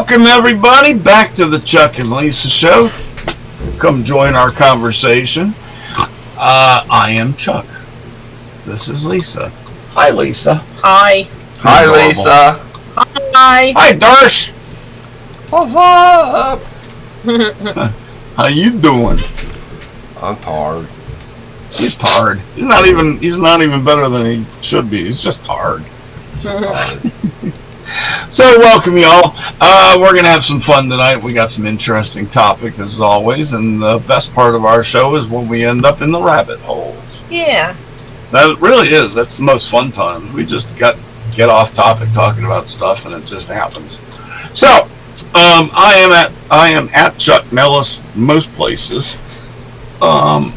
Welcome, everybody, back to the Chuck and Lisa Show. Come join our conversation. I am Chuck. This is Lisa. Hi, Lisa. Hi. Hi, Lisa. Hi. Hi, Darsh. What's up? How you doing? I'm tired. He's tired. He's not even better than he should be. He's just tired. So welcome, y'all. We're going to have some fun tonight. We got some interesting topics, as always, and the best part of our show is when we end up in the rabbit holes. Yeah. That really is. That's the most fun time. We just get off topic talking about stuff, and it just happens. So, I am at Chuck Nellis most places. The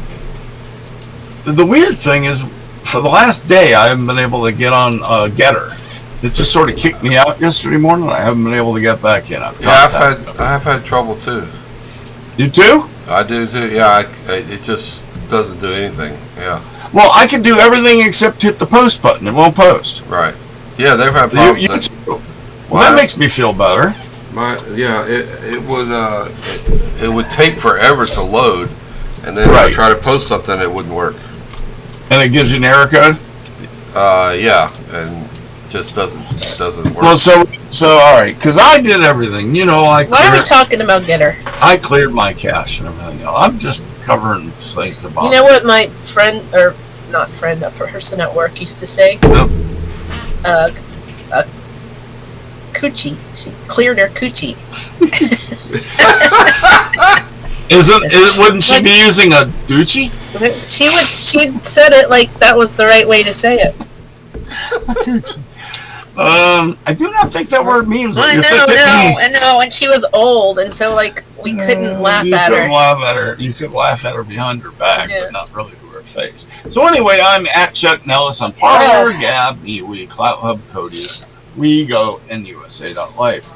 weird thing is, for the last day, I haven't been able to get on Getter. It just sort of kicked me out yesterday morning. I haven't been able to get back in. I've had trouble too. You too? I do too. Yeah, it just doesn't do anything. Yeah. Well, I can do everything except hit the post button. It won't post. Right. Yeah, they've had problems. You too. Well, that makes me feel better. It would take forever to load, and then if I try to post something, it wouldn't work. And it gives you an error code? Yeah, and just doesn't work. Well, so all right, because I did everything. Why are we talking about Getter? I cleared my cache and everything. I'm just covering things about. You know what my friend, or not friend, a person at work used to say? Nope. Coochie. She cleared her coochie. Wouldn't she be using a doochie? She said it like that was the right way to say it. I do not think that word means what I you think it means. I know, and she was old, and so we couldn't laugh at her. You could laugh at her behind her back, but not really to her face. So anyway, I'm at Chuck Nellis on Parler, Gab, MeWe, CloutHub, Codius, WeGo, and USA.life.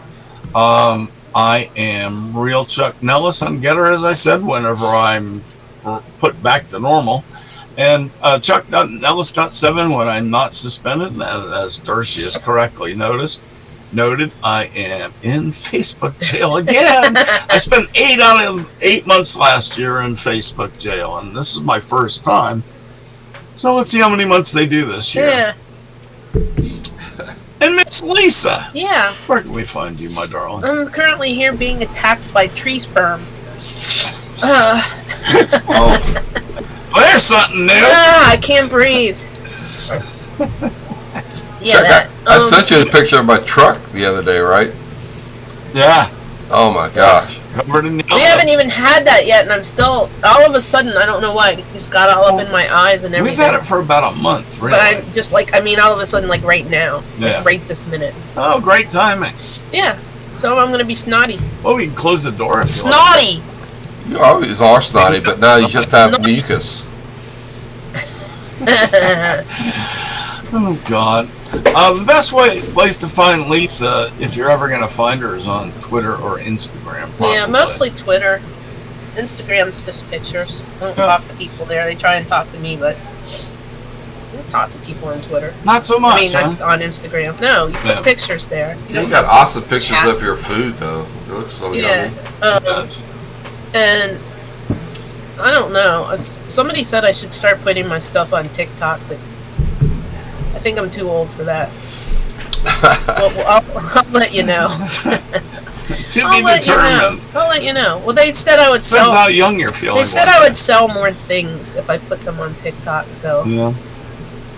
I am real Chuck Nellis on Getter, as I said, whenever I'm put back to normal. And Chuck.Nellis.7 when I'm not suspended, as Darcy has correctly noted, I am in Facebook jail again. I spent 8 out of 8 months last year in Facebook jail, and this is my first time. So let's see how many months they do this year. Yeah. And Miss Lisa. Yeah. Where can we find you, my darling? I'm currently here being attacked by tree sperm. Well, there's something new. I can't breathe. Yeah, I sent you a picture of my truck the other day, right? Yeah. Oh my gosh. Covered in yellow. We haven't even had that yet, and I'm still, all of a sudden, I don't know why, it just got all up in my eyes and everything. We've had it for about a month, really. But I'm just all of a sudden, right now. Yeah. Like right this minute. Oh, great timing. Yeah. So I'm going to be snotty. Well, we can close the door if you like. Snotty! You always are snotty, but now you just have mucus. Oh, God. The best place to find Lisa, if you're ever going to find her, is on Twitter or Instagram. Probably. Yeah, mostly Twitter. Instagram's just pictures. I don't talk to people there. They try and talk to me, but I don't talk to people on Twitter. Not so much, on Instagram. No, you put pictures there. You got awesome pictures of your food, though. It looks so yummy. And I don't know. Somebody said I should start putting my stuff on TikTok, but I think I'm too old for that. Well, I'll let you know. To be determined. I'll let you know. Well, they said I would sell. Depends how young you're feeling. They said I would sell more things if I put them on TikTok. So yeah.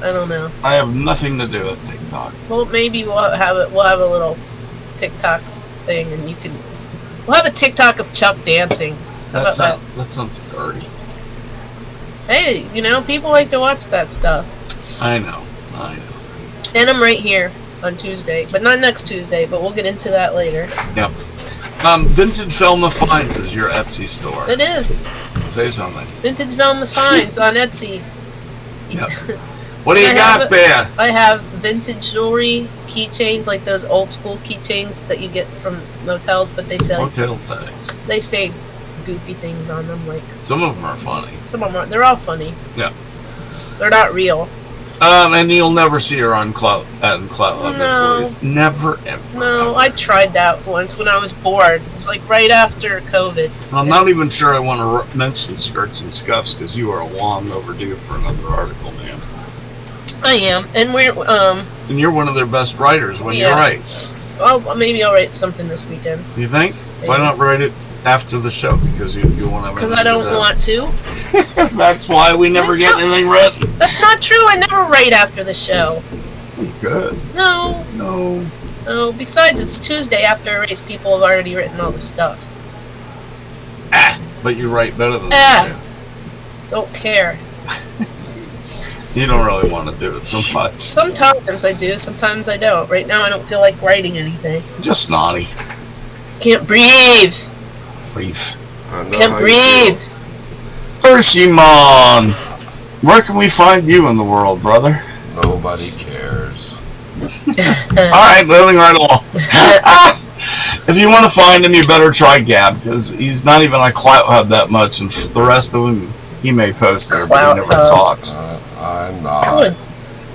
I don't know. I have nothing to do with TikTok. Well, maybe we'll have a little TikTok thing, and we'll have a TikTok of Chuck dancing. That sounds dirty. Hey, people like to watch that stuff. I know. And I'm right here on Tuesday, but not next Tuesday, but we'll get into that later. Yep. Vintage Velma Finds is your Etsy store. It is. Say something. Vintage Velma Finds on Etsy. Yep. What do you got there? I have vintage jewelry, keychains, like those old school keychains that you get from motels, but they say hotel tags. They say goofy things on them, like some of them are funny. Some of them are. They're all funny. Yeah. They're not real. And you'll never see her on Clout Hub No. Miss Louise. Never, ever. No, ever. I tried that once when I was bored. It was like right after COVID. I'm not even sure I want to mention Skirts and Scuffs because you are long overdue for another article, man. I am, and we're And you're one of their best writers when you Yeah. write. well, maybe I'll write something this weekend. You think? Maybe. Why not write it after the show? Because you won't have. Because anything I don't to do. want to. That's why we never That's get not- anything written. That's not true. I never write after the show. Good. No, No. no. Besides, it's Tuesday after a race. People have already written all the stuff. But you write better than Ah. I do. Don't care. You don't really want to do it so much. Sometimes I do. Sometimes I don't. Right now, I don't feel like writing anything. Just snotty. Can't breathe. Brief. I know Can't how you breathe. Pershimon, where can we find you in the world, brother? feel. Nobody cares. Alright, moving right along. If you want to find him, you better try Gab, because he's not even on Clout Hub that much, and the rest of them he may post there, but Clout he never Hub. talks. I'm What not. a, what a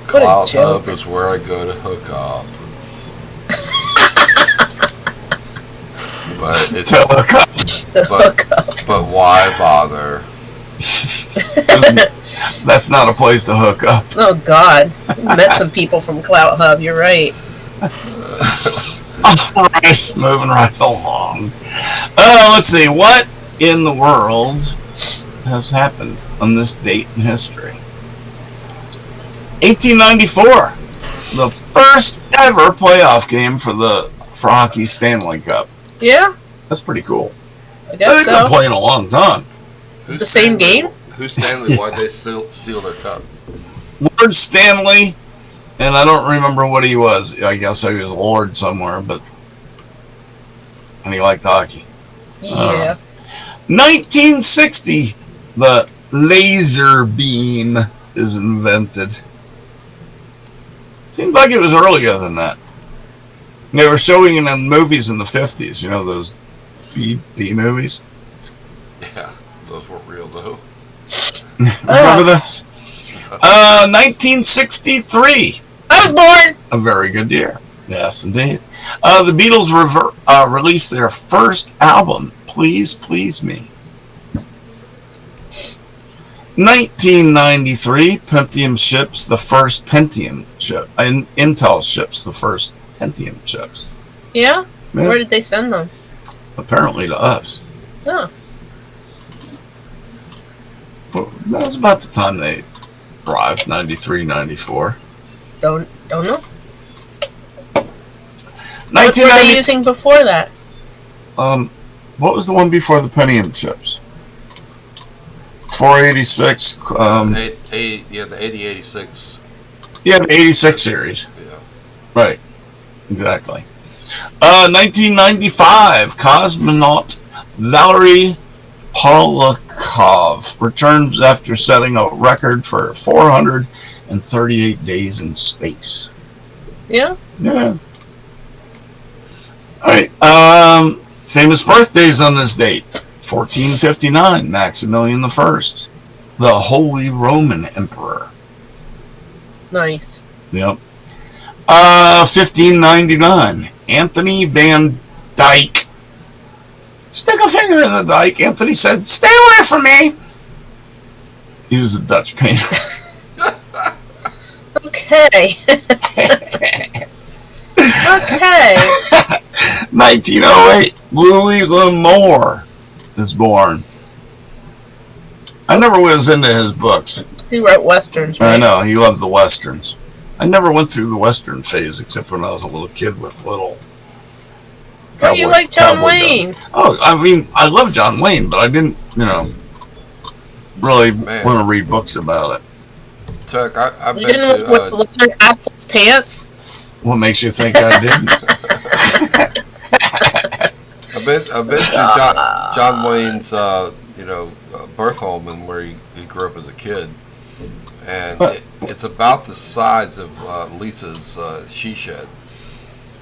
Cloud joke. Hub is where I go to hook up. But it's To look up. The But- hookup. but why bother? That's not a place to hook up. Oh, God. Met some people from Clout Hub. You're right. Alright, moving right along. Let's see, what in the world has happened on this date in history? 1894, the first ever playoff game for Hockey Stanley Cup. Yeah, That's pretty cool. I guess They've been so. playing a long time. Who's The same game? Who's Stanley? Why'd they steal their cup? Lord Stanley, and I don't remember what he was. I guess he was Lord somewhere, and he liked hockey. Yeah. 1960, the laser beam is invented. Seems like it was earlier than that. They were showing it in movies in the 50s, you know, those B movies. Yeah, those weren't real though. Remember those? 1963, I was born. a very good year. Yes, indeed. The Beatles released their first album, Please Please Me. 1993, Pentium ships the first Pentium chip. Intel ships the first Pentium chips. Yeah? Yeah, Where did they send them? apparently to us. Oh. Well, that was about the time they arrived, 93, 94. Don't know. What were 1990. they using before that? What was the one before the Pentium chips? 486. The 8086. Yeah, the 86 series. Yeah. Right. Exactly. 1995, cosmonaut Valery Polakov returns after setting a record for 438 days in space. Yeah? Yeah. All right. Famous birthdays on this date. 1459, Maximilian I, the Holy Roman Emperor. Nice. Yep. 1599, Anthony Van Dyke. Stick a finger in the dike. Anthony said, "Stay away from me." He was a Dutch painter. Okay. Okay. 1908, Louis L'Amour is born. I never was into his books. He wrote westerns, right? I know, he loved the westerns. I never went through the western phase except when I was a little kid with little Oh, you like John cowboy Wayne? guns. Oh, I mean, I love John Wayne, but I didn't, really Man. want to read books about it. Chuck, I've You been didn't to. with leather Axel's pants? What makes you think I didn't? I've been to John Wayne's, birth home and where he grew up as a kid, and it's about the size of Lisa's she shed.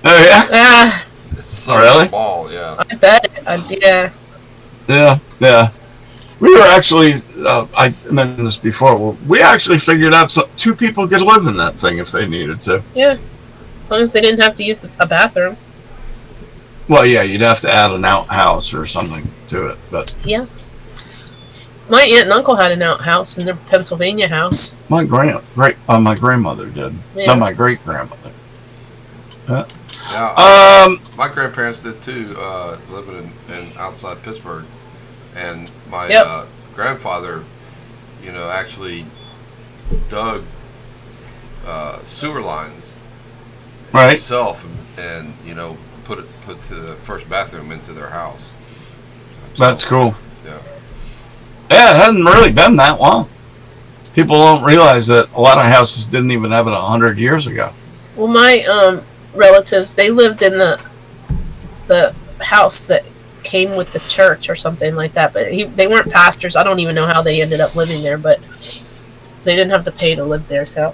Oh, yeah? It's so Really? small, yeah. I bet. Yeah. Yeah, yeah. We were actually, I mentioned this before, we actually figured out 2 people could live in that thing if they needed to. Yeah. As long as they didn't have to use a bathroom. Well, yeah, you'd have to add an outhouse or something to it, but Yeah. My aunt and uncle had an outhouse in their Pennsylvania house. my grandmother did. Yeah. Not my great grandmother. Yeah, my grandparents did too, living in outside Pittsburgh, and my Yep. grandfather, actually dug sewer lines Right. himself, and put the first bathroom into their house. That's cool. Yeah. Yeah, it hasn't really been that long. People don't realize that a lot of houses didn't even have it 100 years ago. Well, my relatives, they lived in the house that came with the church or something like that. But they weren't pastors. I don't even know how they ended up living there, but they didn't have to pay to live there. So,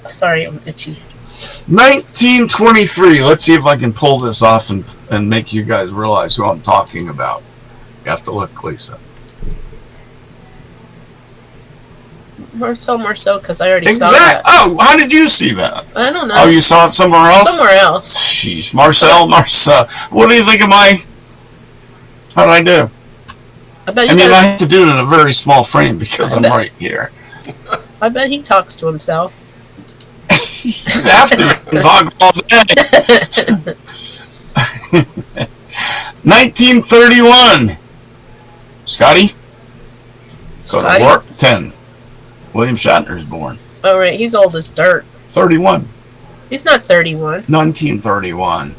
sorry, I'm itchy. 1923. Let's see if I can pull this off and make you guys realize who I'm talking about. You have to look, Lisa. More so, because I already saw that. Oh, how did you see that? I don't know. Oh, you saw it somewhere else? Somewhere else. Jeez, Marcel, what do you think of how did I do? I have to do it in a very small frame because I'm right here. I bet he talks to himself. You have to talk all day. 1931. Scotty? Go to work. 10. William Shatner is born. Oh, right. He's old as dirt. 31. He's not 31. 1931.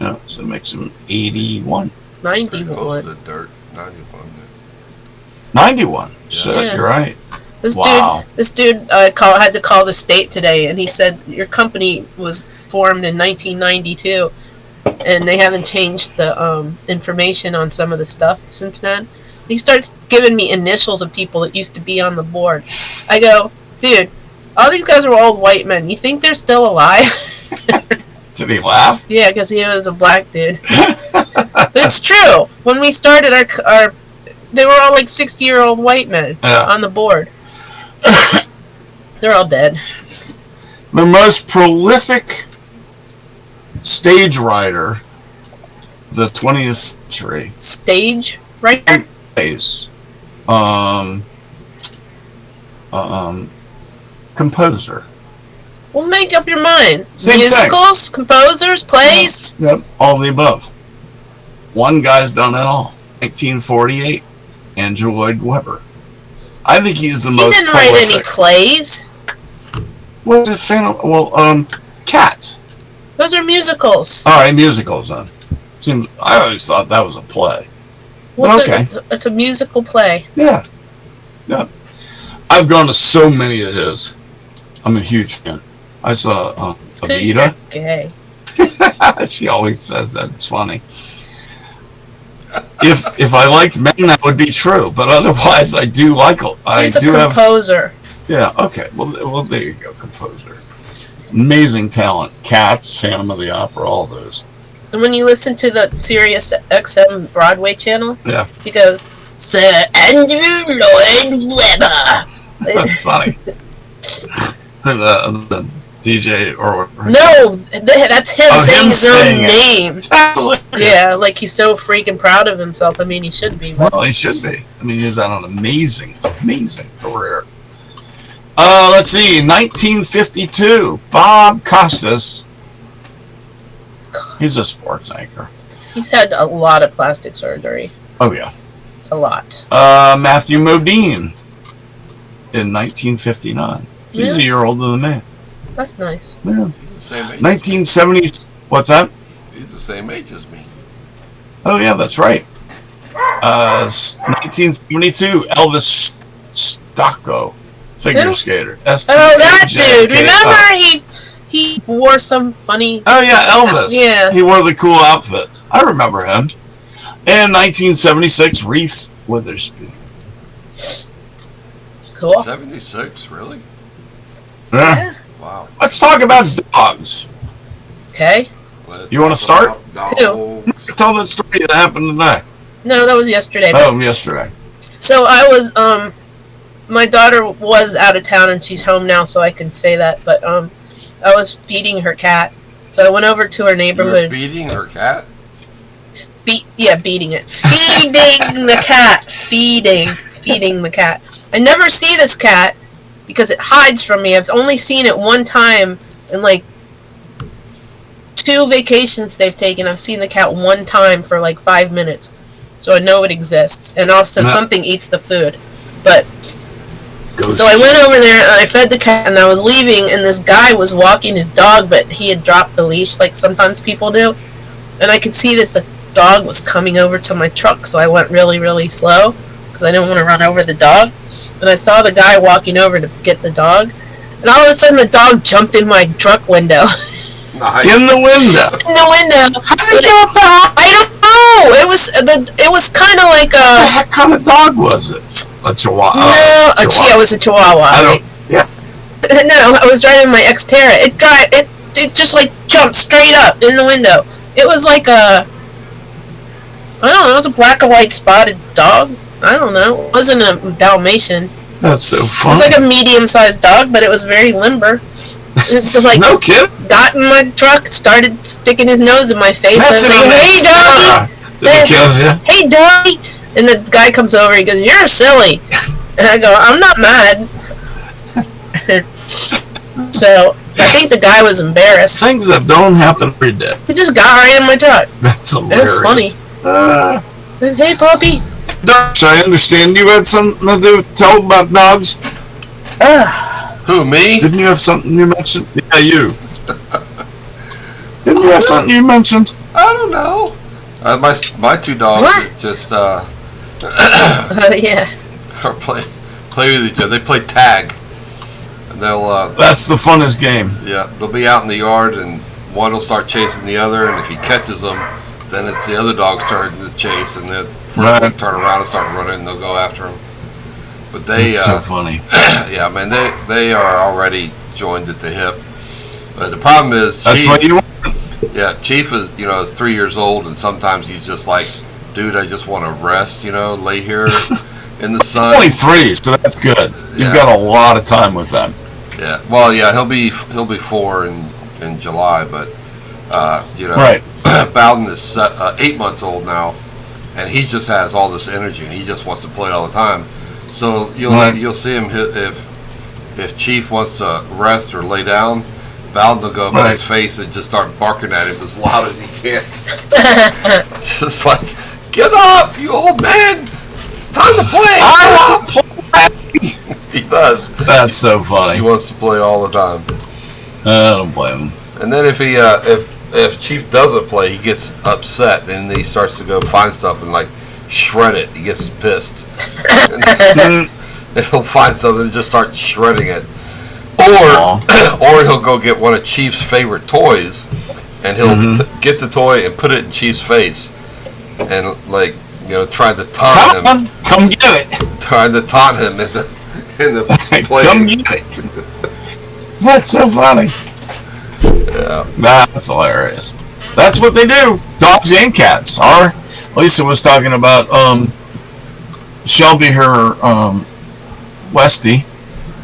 Yeah, so it makes him 81. 91. Close to the dirt. 91. 91. Yeah. So you're right. This dude had to call the state today, and he said your company was formed in 1992, and they haven't changed the information on some of the stuff since then. He starts giving me initials of people that used to be on the board. I go, dude, all these guys are old white men. You think they're still alive? Did he laugh? Yeah, because he was a black dude. But it's true. When we started our they were all like 60-year-old white men on the board. They're all dead. The most prolific stage writer the 20th century. Stage writer? Composer. Well, make up your mind. Same Musicals, thing. Composers, plays. Yep, all the above. One guy's done it all. 1948, Andrew Lloyd Webber. I think he's the most. He didn't write any plays. What's a fan of? Well, Cats. Those are musicals. All right, musicals then. I always thought that was a play. Well, but okay. It's a musical play. Yeah. Yeah. I've gone to so many of his. I'm a huge fan. I saw Evita. Okay. She always says that. It's funny. If I liked men, that would be true. But otherwise, I do like. He's a composer. Yeah. Okay. Well, there you go. Composer. Amazing talent. Cats, Phantom of the Opera, all those. And when you listen to the Sirius XM Broadway channel, yeah, he goes, Sir Andrew Lloyd Webber. That's funny. the DJ or no, that's him saying his own name. Absolutely. Yeah, like he's so freaking proud of himself. I mean, he should be. But... Well, he should be. I mean, he's had an amazing career. Let's see, 1952, Bob Costas. He's a sports anchor. He's had a lot of plastic surgery. Oh, yeah. A lot. Matthew Modine in 1959. He's a year older than me. That's nice. Yeah. He's the same age. 1970s. What's that? He's the same age as me. Oh, yeah, that's right. 1972, Elvis Stocco, figure skater. That dude. Remember he wore some funny... Oh, yeah, Elvis. Yeah. He wore the cool outfits. I remember him. And 1976, Reese Witherspoon. Cool. 76, really? Yeah. Wow. Let's talk about dogs. Okay. You want to start? Who? Tell that story that happened today. No, that was yesterday. Oh, yesterday. So I was my daughter was out of town and she's home now, so I can say that. But I was feeding her cat, so I went over to her You were neighborhood. feeding her cat? Beating it, feeding the cat, feeding the cat. I never see this cat because it hides from me. I've only seen it one time in like 2 vacations they've taken. I've seen the cat one time for like 5 minutes, so I know it exists. And also something eats the food, but. So I went over there and I fed the cat and I was leaving and this guy was walking his dog, but he had dropped the leash like sometimes people do. And I could see that the dog was coming over to my truck, so I went really, really slow because I didn't want to run over the dog. And I saw the guy walking over to get the dog. And all of a sudden the dog jumped in my truck window. Nice. In the window. In the window. How did you get that? I don't know. It was kind of like What the a... heck kind of dog was it? A Chihuahua? No, yeah, it was a Chihuahua. I don't. Yeah. No, I was driving my Xterra. It just like jumped straight up in the window. It was like a, I don't know, it was a black and white spotted dog. I don't know. It wasn't a Dalmatian. That's so It funny. was like a medium-sized dog, but it was very limber. It's just like No kidding. got in my truck, started sticking his nose in my face. That's I was like, "Hey, doggy! Did it kill you? Hey, doggy!" And the guy comes over. He goes, "You're silly." And I go, "I'm not mad." So I think the guy was embarrassed. Things that don't happen every day. He just got right in my truck. That's hilarious. That's funny. Hey, puppy. Dogs, I understand you had something to do tell about dogs. Who, me? Didn't you have something you mentioned? Yeah, you. Didn't you have something you mentioned? I don't know. My 2 dogs What? just Yeah. or play with each other. They play tag, and they'll That's the funnest game. they'll be out in the yard, and one will start chasing the other, and if he catches them, then it's the other dog's turn to chase, and the first Right. one turn around and start running, and they'll go after him. But they, It's so funny. yeah, man, they are already joined at the hip. But the problem is, That's Chief, what you want. yeah, Chief is is 3 years old, and sometimes he's just like, dude, I just want to rest, lay here in the sun. Only 3, so that's good. You've Yeah. got a lot of time with them. Yeah, well, yeah, he'll be 4 in July, but Right. Bowden is 8 months old now, and he just has all this energy, and he just wants to play all the time. So you'll see him if Chief wants to rest or lay down, Bowden will go up in his face and just start barking at him as loud as he can. It's just like, get up, you old man! It's time to play. I want to play. He does. That's so He funny. wants to play all the time. I don't blame him. And then if he if Chief doesn't play, he gets upset. Then he starts to go find stuff and like shred it. He gets pissed. And he'll find something and just start shredding it. Or he'll go get one of Chief's favorite toys, and he'll get the toy and put it in Chief's face, and try to taunt him. Come on, come get it. Trying to taunt him in the play. Come get it. That's so funny. Yeah. That's hilarious. That's what they do. Dogs and cats are. Lisa was talking about Shelby, her Westie,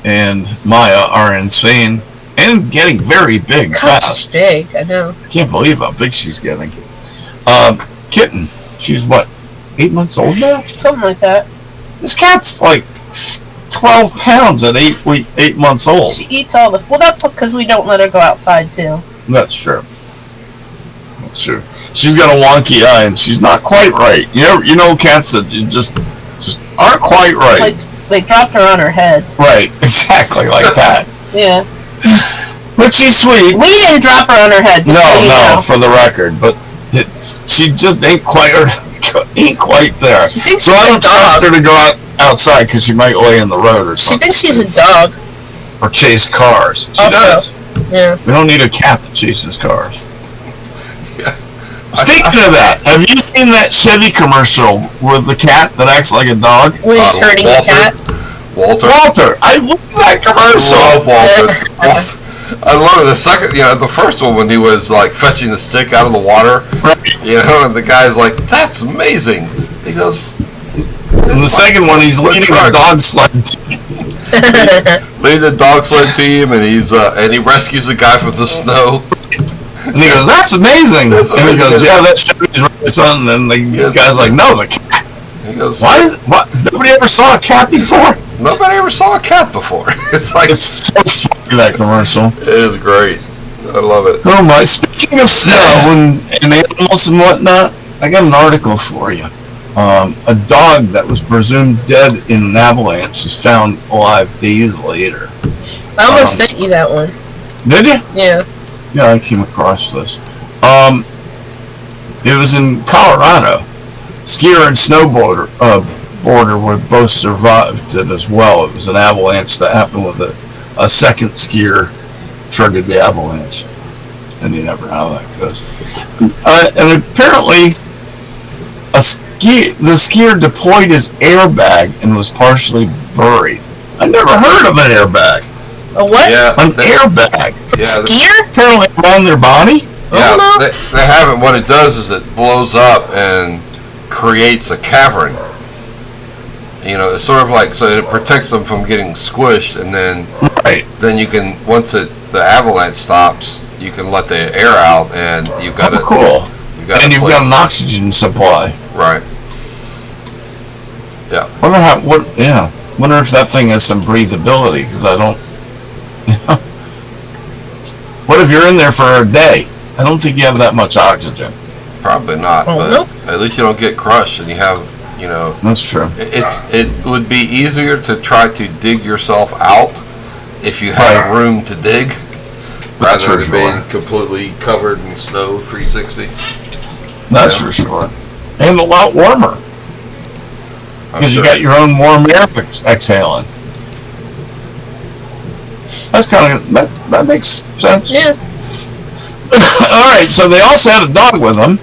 and Maya are insane and getting very big God, she's fast. big. I know. Can't believe how big she's getting. Kitten, she's what, 8 months old now? Something like that. This cat's like 12 pounds at 8 months old. She eats all the. Well, that's because we don't let her go outside too. That's true. That's true. She's got a wonky eye, and she's not quite right. You know cats that just aren't quite right. Like they dropped her on her head. Right, exactly like that. Yeah. But she's sweet. We didn't drop her on her head. No, for the record. But she just ain't quite there. She thinks So she's I a don't trust dog. her to go outside because she might lay in the road or She something. thinks she's a dog. Or chase cars. She Also. does. Yeah. We don't need a cat that chases cars. Yeah. Speaking of that, have you seen that Chevy commercial with the cat that acts like a dog? When he's hurting the cat. Walter. I love that I commercial. love Walter. I love it. The second, the first one when he was like fetching the stick out of the water, Right. and the guy's like, "That's amazing." He goes, In the second one, he's leading a dog sled. Leading the dog sled team, and he rescues a guy from the snow. And he goes, "That's amazing." And he goes, "Yeah, that Chevy's really something." And the guy's like, "No, the cat." He goes, What? Nobody ever saw a cat before? Nobody ever saw a cat before. It's like It's so funny, that commercial. It is great. I love it. Oh my! Speaking of snow and animals and whatnot, I got an article for you. A dog that was presumed dead in an avalanche is found alive days later. I almost sent you that one. Did you? Yeah. Yeah, I came across this. It was in Colorado. Skier and snowboarder were both survived it as well. It was an avalanche that happened with a second skier triggered the avalanche, and you never know how that goes. And apparently, the skier deployed his airbag and was partially buried. I never heard of an airbag. A what? Yeah, An airbag. Skier? Apparently around their body. Yeah, Oh, no. they have it. What it does is it blows up and creates a cavern. You know, it's sort of like, so it protects them from getting squished, and then you can, once the avalanche stops, you can let the air out, and you've got Cool. You've got an oxygen supply. Right. Yeah. Wonder if that thing has some breathability, because I don't. What if you're in there for a day? I don't think you have that much oxygen. Probably not, but no. at least you don't get crushed, and you have, That's true. It would be easier to try to dig yourself out if you had room to dig, rather than being completely covered in snow 360. That's for sure. And a lot warmer. Because you got your own warm air exhaling. That's that makes sense. Yeah. Alright, so they also had a dog with them,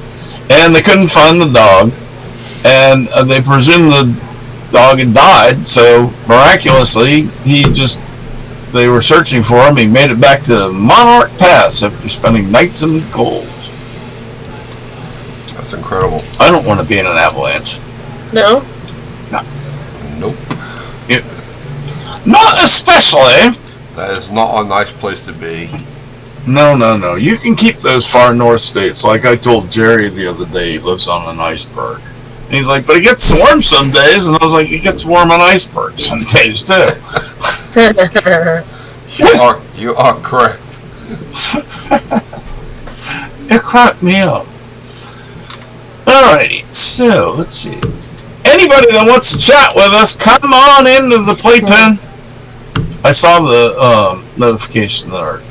and they couldn't find the dog, and they presumed the dog had died, so miraculously, they were searching for him. He made it back to Monarch Pass after spending nights in the cold. That's incredible. I don't want to be in an avalanche. No? Nope. Not especially. That is not a nice place to be. No. You can keep those far north states. Like I told Jerry the other day, he lives on an iceberg. And he's like, but it gets warm some days. And I was like, it gets warm on icebergs some days too. You are correct. It cracked me up. Alrighty, so let's see. Anybody that wants to chat with us, come on into the playpen. I saw the notification that our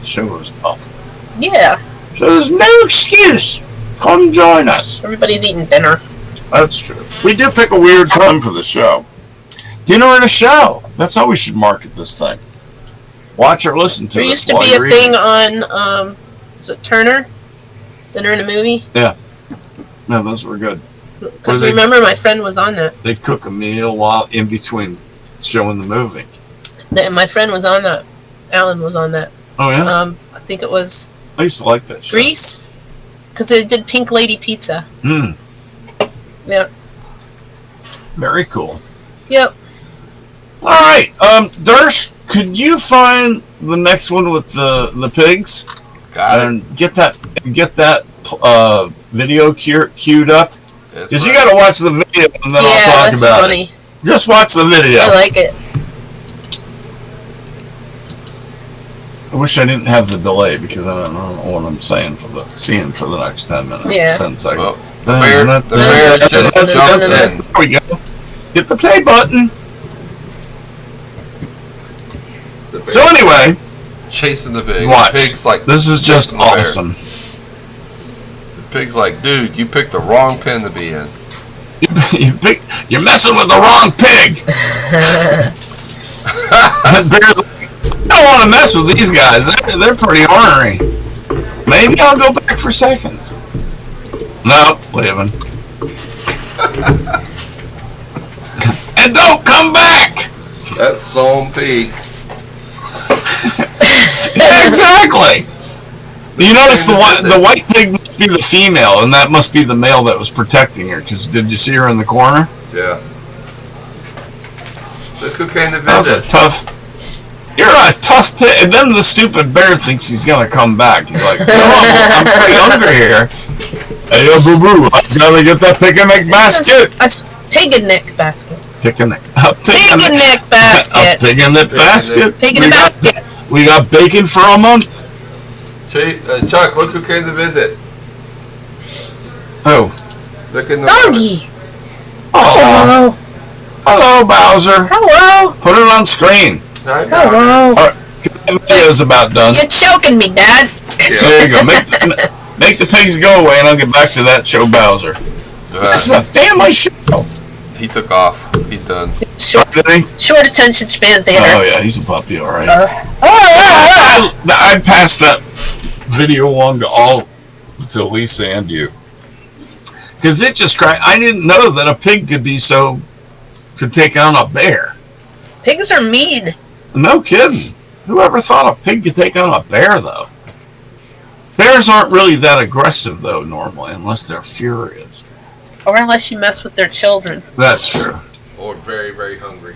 show was up. Yeah. So there's no excuse. Come join us. Everybody's eating dinner. That's true. We do pick a weird time for the show. Dinner and a show. That's how we should market this thing. Watch or listen to There it. used to be a thing on, is it Turner? Dinner and a Movie? Yeah. No, those were good. Because remember, my friend was on that. They cook a meal while in between showing the movie. My friend was on that. Alan was on that. Oh, yeah? I think it was I used to like that show. Grease. Because they did Pink Lady Pizza. Yeah. Very cool. Yep. All right. Dersh, could you find the next one with the pigs? Got it. And get that video queued up? Because you got to watch the video and then I'll talk about it. Just watch the video. I like it. I wish I didn't have the delay because I don't know what I'm seeing for the next 10 minutes. Yeah. 10 seconds. Well, the bear just jumped in. There we go. Hit the play button. So anyway, chasing the pig. watch. The pig's like, this is just awesome. The pig's like, dude, you picked the wrong pen to be in. You're messing with the wrong pig. The bear's like, I don't want to mess with these guys. They're pretty ornery. Maybe I'll go back for seconds. Nope, leaving. And don't come back. That's Psalm Peak. Yeah, exactly. You notice the white pig must be the female, and that must be the male that was protecting her. Because did you see her in the corner? Yeah. Look who came to That was a visit. you're a tough pit. And then the stupid bear thinks he's going to come back. He's like, no, I'm pretty hungry here. Hey, yo, boo-boo, I gotta get that picnic basket. Picnic basket. Picnic Picnic basket. A picnic basket. Picnic basket. We got bacon for a month. Chuck, look who came to visit. Oh. Look in the Doggy. Oh. Hello, Bowser. Hello. Put it on screen. Hi, Hello. All right, the video's about done. You're choking me, Dad. There you go. Make the pigs go away, and I'll get back to that show, Bowser. This is a family show. He took off. He's done. Short attention span theater. Oh yeah, he's a puppy, all right. Oh, I passed that video on to Lisa and you, because it just cried. I didn't know that a pig could take on a bear. pigs are mean. No kidding. Whoever thought a pig could take on a bear, though? Bears aren't really that aggressive, though, normally, unless they're furious. Or unless you mess with their children. That's true. Or very, very hungry.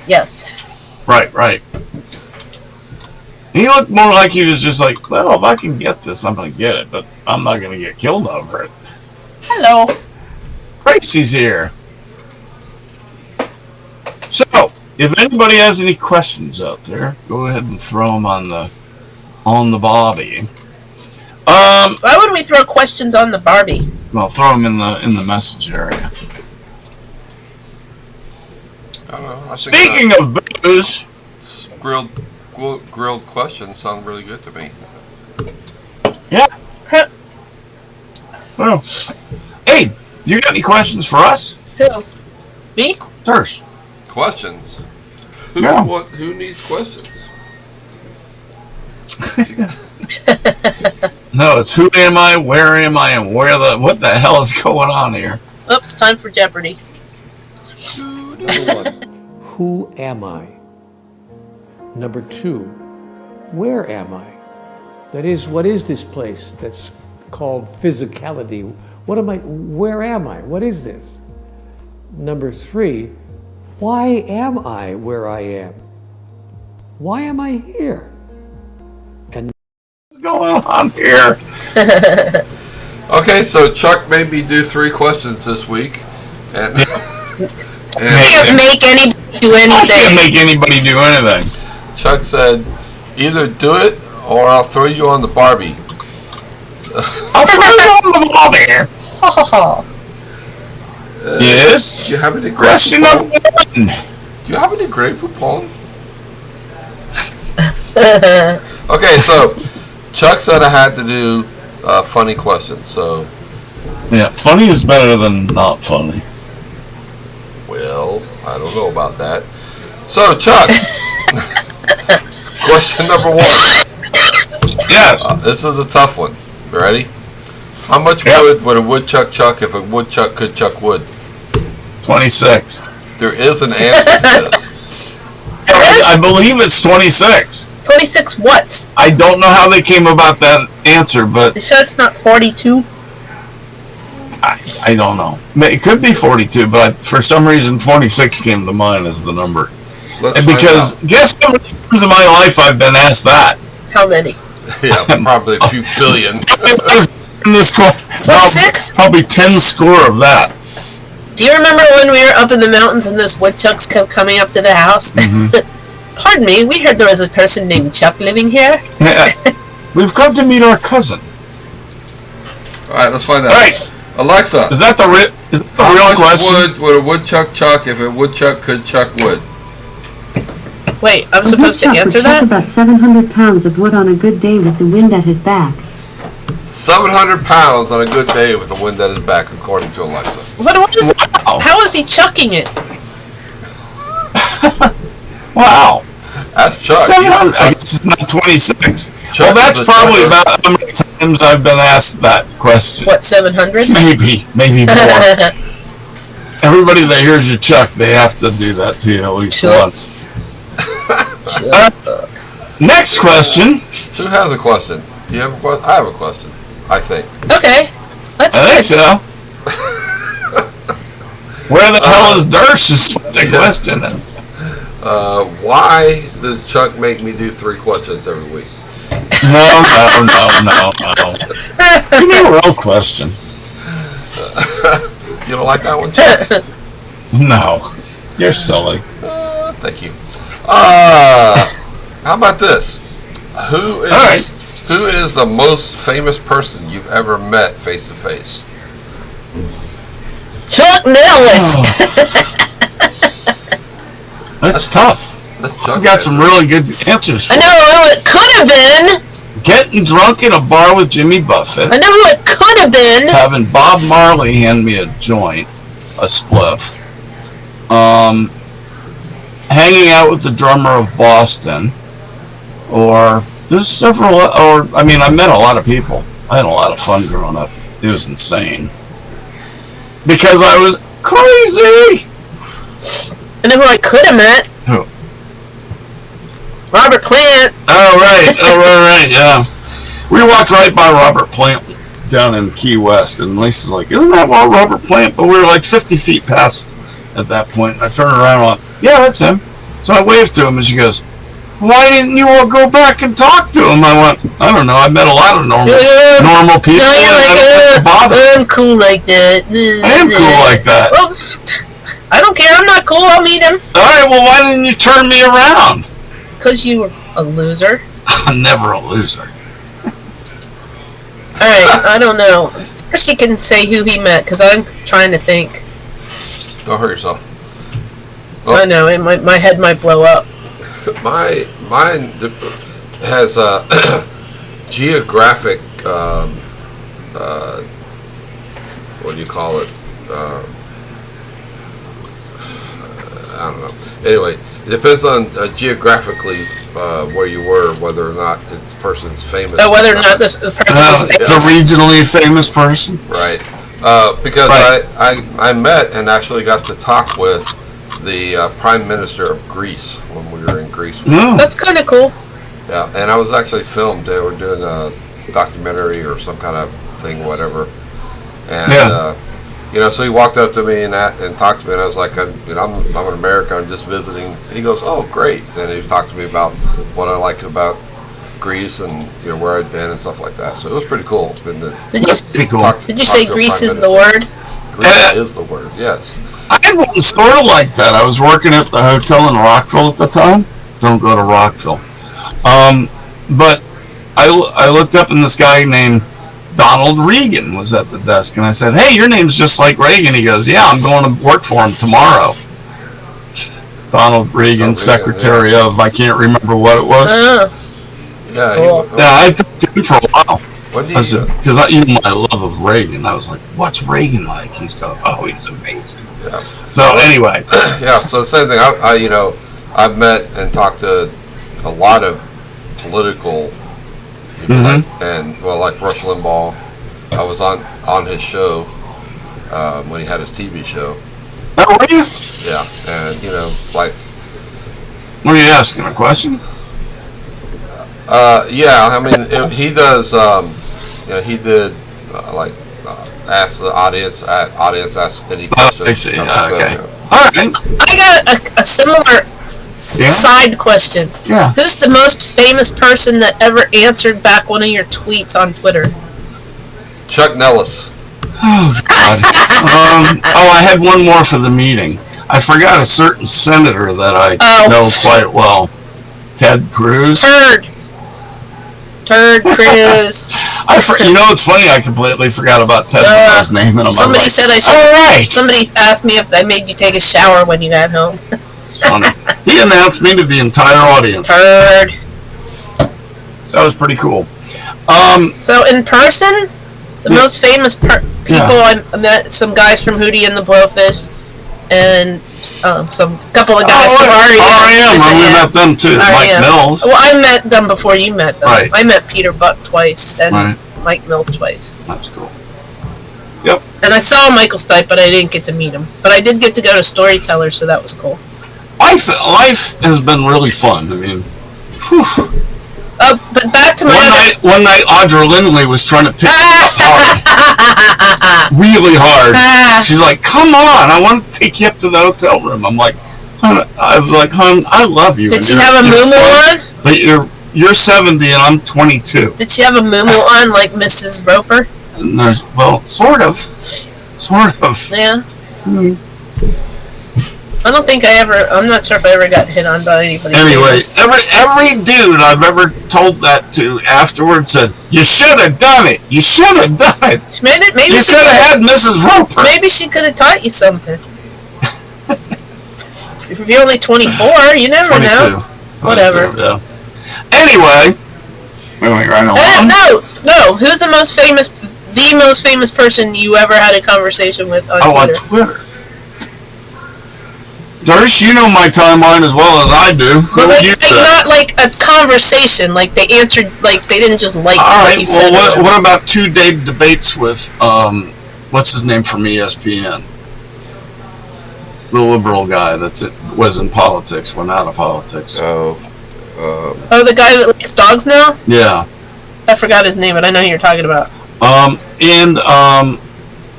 Yes. Right. He looked more like he was just like, well, if I can get this, I'm going to get it, but I'm not going to get killed over it. Hello. Gracie's here. So, if anybody has any questions out there, go ahead and throw them on the Bobby. Why would we throw questions on the Barbie? Well, throw them in the message area. I don't know. I think Speaking of booze, grilled questions sound really good to me. yeah. Well, hey, you got any questions for us? Who? Me? Thirst. Questions? Yeah. Who needs questions? No, it's who am I, where am I, and what the hell is going on here? Oops, time for Jeopardy. Number 1, who am I? Number 2, where am I? That is, what is this place that's called physicality? Where am I? What is this? Number 3, why am I where I am? Why am I here? And What's going on here? Okay, so Chuck made me do 3 questions this week, and Can't make anybody do I can't anything. make anybody do anything. Chuck said, "Either do it, or I'll throw you on the Barbie." I'll throw you on the ball here. Yes. Do you have any Question grape number poupon? 1. Do you have any grape poupon? Okay, so Chuck said I had to do funny questions. So, Yeah, funny is better than not funny. well, I don't know about that. So, Chuck, question number 1. Yes. This is a tough one. You ready? How much Yep. wood would a woodchuck chuck if a woodchuck could chuck wood? 26. There is an answer to this. I believe it's 26. 26 what? I don't know how they came about that answer, but You sure it's not 42? I don't know. It could be 42, but for some reason 26 came to mind as the number. Let's And find because out. guess how many times in my life I've been asked that? How many? Yeah, probably a few billion. In this 26? Probably 10 score of that. Do you remember when we were up in the mountains and those woodchucks kept coming up to the house? Pardon me, we heard there was a person named Chuck living here. Yeah. We've come to meet our cousin. All right, let's find out. All right. Alexa, Is that the how real much question? wood would a woodchuck chuck if a woodchuck could chuck wood? Wait, I'm supposed to woodchuck answer would chuck that? about 700 pounds of wood on a good day with the wind at his back. 700 pounds on a good day with the wind at his back, according to Alexa. What is? Wow. How is he chucking it? Wow. That's Chuck. 700. I guess it's not 26. Chuck Well, that's is a probably chucker. about how many times I've been asked that question. What, 700? Maybe more. Everybody that hears you chuck, they have to do that to you at least Sure. once. Next question. Who has a question? Do you have a question? I have a question, I think. Okay, that's I think good. so. Where the hell is Dersh is what the question is. Why does Chuck make me do 3 questions every week? No. Give me a real question. You don't like that one, Chuck? No. You're silly. Thank you. How about this? Who is the most famous person you've ever met face to face? Chuck Nellis. That's tough. That's Chuck. I've got some really good answers. I know who it could have been. Getting drunk in a bar with Jimmy Buffett. I know who it could have been. Having Bob Marley hand me a joint, a spliff. Hanging out with the drummer of Boston. Or there's several. I met a lot of people. I had a lot of fun growing up. It was insane. Because I was crazy. I know who I could have met. Who? Robert Plant. Oh, right, yeah. We walked right by Robert Plant down in Key West, and Lisa's like, isn't that Robert Plant? But we were like 50 feet past at that point, and I turned around and went, yeah, that's him. So I waved to him, and she goes, why didn't you all go back and talk to him? I went, I don't know, I met a lot of normal people, No, you're and I don't have to bother. I'm cool like that. I am cool like that. Well, I don't care, I'm not cool, I'll meet him. Alright, well, why didn't you turn me around? Because you were a loser. I'm never a loser. Alright, I don't know. First you can say who he met, because I'm trying to think. Don't hurt yourself. I know, my head might blow up. Mine has a geographic, what do you call it? I don't know. Anyway, it depends on geographically where you were, whether or not this person's famous. Oh, whether or not the person is famous. It's a regionally famous person. Right. Because I met and actually got to talk with the Prime Minister of Greece when we were in Greece. That's kind of cool. Yeah, and I was actually filmed. They were doing a documentary or some kind of thing, whatever. And so he walked up to me and talked to me, and I was like, I'm an American. I'm just visiting. He goes, oh, great. And he talked to me about what I like about Greece and where I'd been and stuff like that. So it was pretty cool. Did you say Greece is the word? Greece is the word. Yes. I had one sort of like that. I was working at the hotel in Rockville at the time. Don't go to Rockville. But I looked up and this guy named Donald Reagan was at the desk, and I said, hey, your name's just like Reagan. He goes, yeah, I'm going to work for him tomorrow. Donald Reagan, secretary of, I can't remember what it was. Yeah, cool. I talked to him for a while. Because my love of Reagan, I was like, what's Reagan like? He's going, oh, he's amazing. Yeah. So anyway. Yeah, so the same thing. I've met and talked to a lot of political people, like Rush Limbaugh. I was on his show when he had his TV show. Oh, were you? Yeah, and What are you asking, a question? He does. He did ask the audience. Audience ask any questions. I see. Okay. All right. I got a similar side question. Yeah. Who's the most famous person that ever answered back one of your tweets on Twitter? Chuck Nellis. Oh, God. I had one more for the meeting. I forgot a certain senator that I know quite well. Ted Cruz. Turd Cruz. It's funny. I completely forgot about Ted Cruz's name. And somebody said I should. All right. Somebody asked me if I made you take a shower when you got home. It's funny. He announced me to the entire audience. Turd. That was pretty cool. So in person, the most famous people I met, some guys from Hootie and the Blowfish, and some couple of guys from R.E.M. We met them too. Mike Mills. Well, I met them before you met them. Right. I met Peter Buck twice and Mike Mills twice. That's cool. Yep. And I saw Michael Stipe, but I didn't get to meet him. But I did get to go to Storyteller, so that was cool. Life has been really fun. I mean, whew. But back to my one night, Audra Lindley was trying to pick me up hard. really hard. She's like, "Come on, I want to take you up to the hotel room." I'm like, "Hon," I was like, "Hon, I love you." Did she have a muumuu on? But you're 70 and I'm 22. Did she have a muumuu on like Mrs. Roper? And well, sort of. Yeah. Mm. I don't think I'm not sure if I ever got hit on by anybody. Anyway, famous. every dude I've ever told that to afterwards said, "You should have done it. You should have done it. Maybe You she could have had Mrs. Roper." Maybe she could have taught you something. If you're only 24, you never 22. know. Whatever. Yeah. Anyway, moving right along. No. Who's the most famous person you ever had a conversation with on Twitter? On Twitter. Darsh, you know my timeline as well as I do. Who Well, would you say? not like a conversation. Like they answered. Like they didn't just like All what right. you said. Well, what about 2-day debates with what's his name from ESPN? The liberal guy was in politics, went out of politics. Oh, the guy that likes dogs now? Yeah. I forgot his name, but I know who you're talking about. And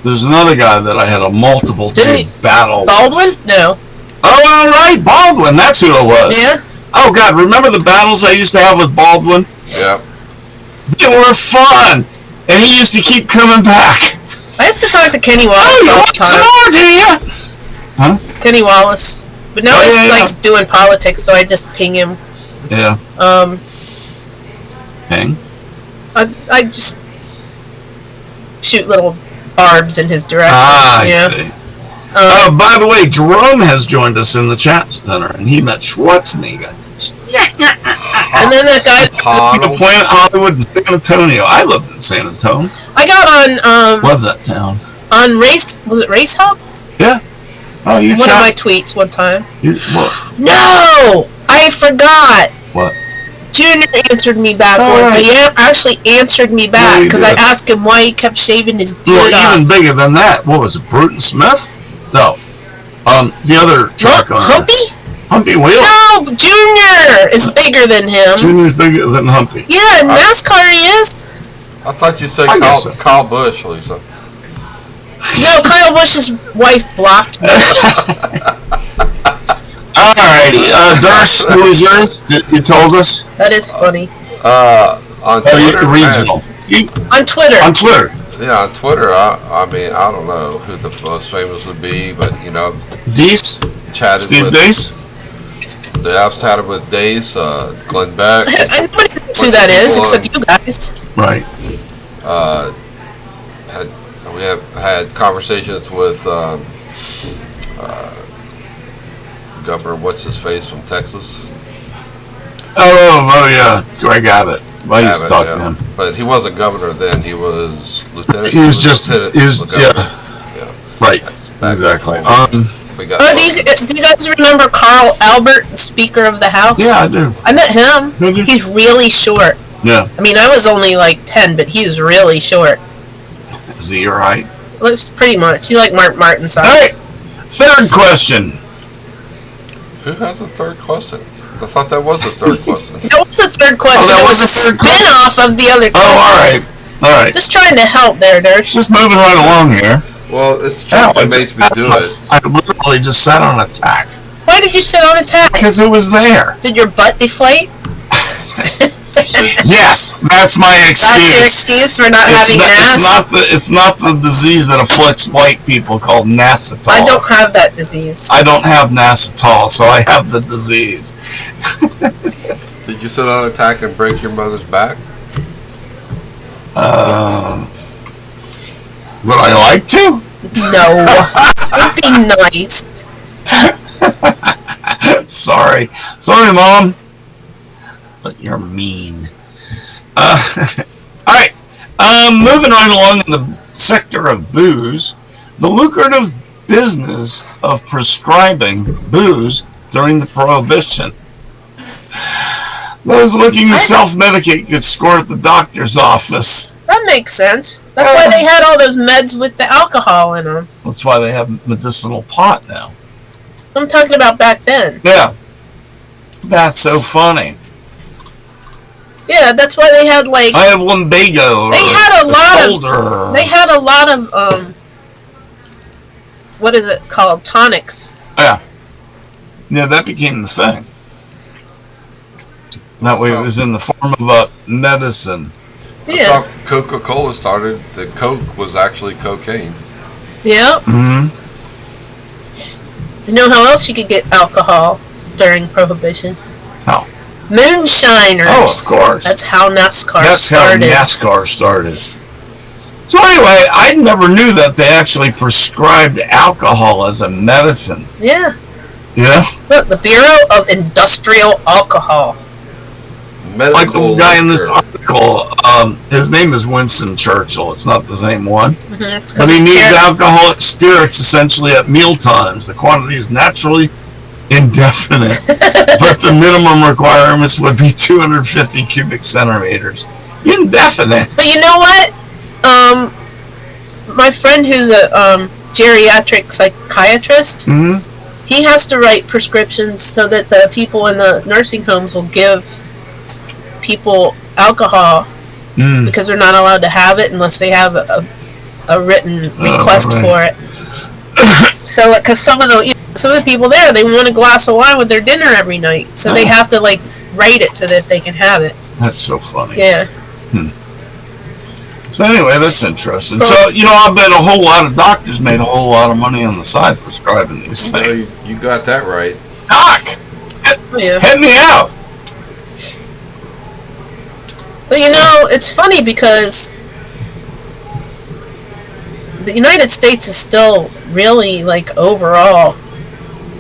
there's another guy that I had a multiple day battle Baldwin? with. No. Oh, all right, Baldwin. That's who it was. Yeah? Oh, God. Remember the battles I used to have with Baldwin? yeah. They were fun. And he used to keep coming back. I used to talk to Kenny Wallace Oh, you all the want some time. more, do you? Huh? Kenny Wallace. But now Oh, he's yeah. like doing politics, so I just ping him. Yeah. Hang. I just shoot little barbs in his direction. I yeah. see. By the way, Jerome has joined us in the chat center, and he met Schwarzenegger. And then that guy. The Planet Hollywood in San Antonio. I lived in San Antonio. I got on Love that town. on Race. Was it Race Hub? Yeah. Oh, you One of my chat? tweets one time. What? No, I forgot. What? Junior answered me back Oh, once. right. He actually answered me Yeah, back he because I did. asked him why he kept shaving his beard Well, off. even bigger than that. What was it? Bruton Smith? No. The other track owner. Humpy? Humpy Wheel. No, Junior is bigger than him. Junior's bigger than Humpy. Yeah, in NASCAR he is. I thought you said I guess so. Kyle Busch, Lisa. No, Kyle Busch's wife blocked me. Alrighty. Darsh, who was yours? You told us? That is funny. On Oh, Twitter, regional. On Twitter. On Twitter. Yeah, on Twitter. I mean, I don't know who the most famous would be, but Deese? chatted Steve with. Deese? I've chatted with Dace, Glenn Beck. And nobody knows who that is except you guys. Right. We have had conversations with Governor what's his face from Texas. Oh yeah, Greg Abbott. I used to Abbott, talk yeah. to him. But he wasn't governor then. He was lieutenant. He was just, lieutenant he was, governor. yeah, right, That's back exactly. before we got Do you guys remember Carl Albert, Speaker of the House? Yeah, I do. I met him. Did you? He's really short. Yeah. I mean, I was only like 10, but he was really short. Is he alright? Looks pretty much. You like Mark Martin size. Alright, third question. Who has a third question? I thought that was the third question. That was the third question. Oh, that it was was a the third question? spin-off of the other question. Oh, alright. Just trying to help there, Dirk. Just moving right along here. Well, it's Ow, Chuck that makes me do it. I literally just sat on a tack. Why did you sit on a tack? Because it was there. Did your butt deflate? Yes, that's my excuse. That's your excuse for not having an ass? It's not the disease that afflicts white people called Nassatol. I don't have that disease. I don't have Nassatol, so I have the disease. Did you sit on a tack and break your mother's back? Would I like to? No. It'd be nice. Sorry, Mom. But you're mean. All right. Moving right along in the sector of booze, the lucrative business of prescribing booze during the Prohibition. Those looking to self-medicate could score at the doctor's office. That makes sense. That's why they had all those meds with the alcohol in them. That's why they have medicinal pot now. I'm talking about back then. Yeah. That's so funny. Yeah, that's why they had like I have lumbago. they had a lot shoulder. of they had a lot of what is it called, tonics. Yeah, that became the thing. That way, it was in the form of a medicine. Yeah, That's how Coca-Cola started. The Coke was actually cocaine. yeah. Mm-hmm. You know how else you could get alcohol during Prohibition? How? Moonshiners. Oh, of course. That's how NASCAR That's started. how NASCAR started. So anyway, I never knew that they actually prescribed alcohol as a medicine. Yeah. Yeah, Look, the Bureau of Industrial Alcohol. like the guy in this liquor. article. His name is Winston Churchill. It's not the same one. It's 'cause But he it's needs beer. alcoholic spirits essentially at meal times. The quantity is naturally indefinite, but the minimum requirements would be 250 cubic centimeters. Indefinite. But you know what? My friend who's a geriatric psychiatrist, Mm-hmm. he has to write prescriptions so that the people in the nursing homes will give people alcohol Mm. because they're not allowed to have it unless they have a written request right. for it. So, because some of the people there, they want a glass of wine with their dinner every night, so they Oh. have to like write it so that they can have it. That's so funny. Yeah. So anyway, that's interesting. So, I bet a whole lot of doctors made a whole lot of money on the side prescribing these Well, things. you got that right. Doc, Yeah. help me out. But it's funny because the United States is still really, like, overall,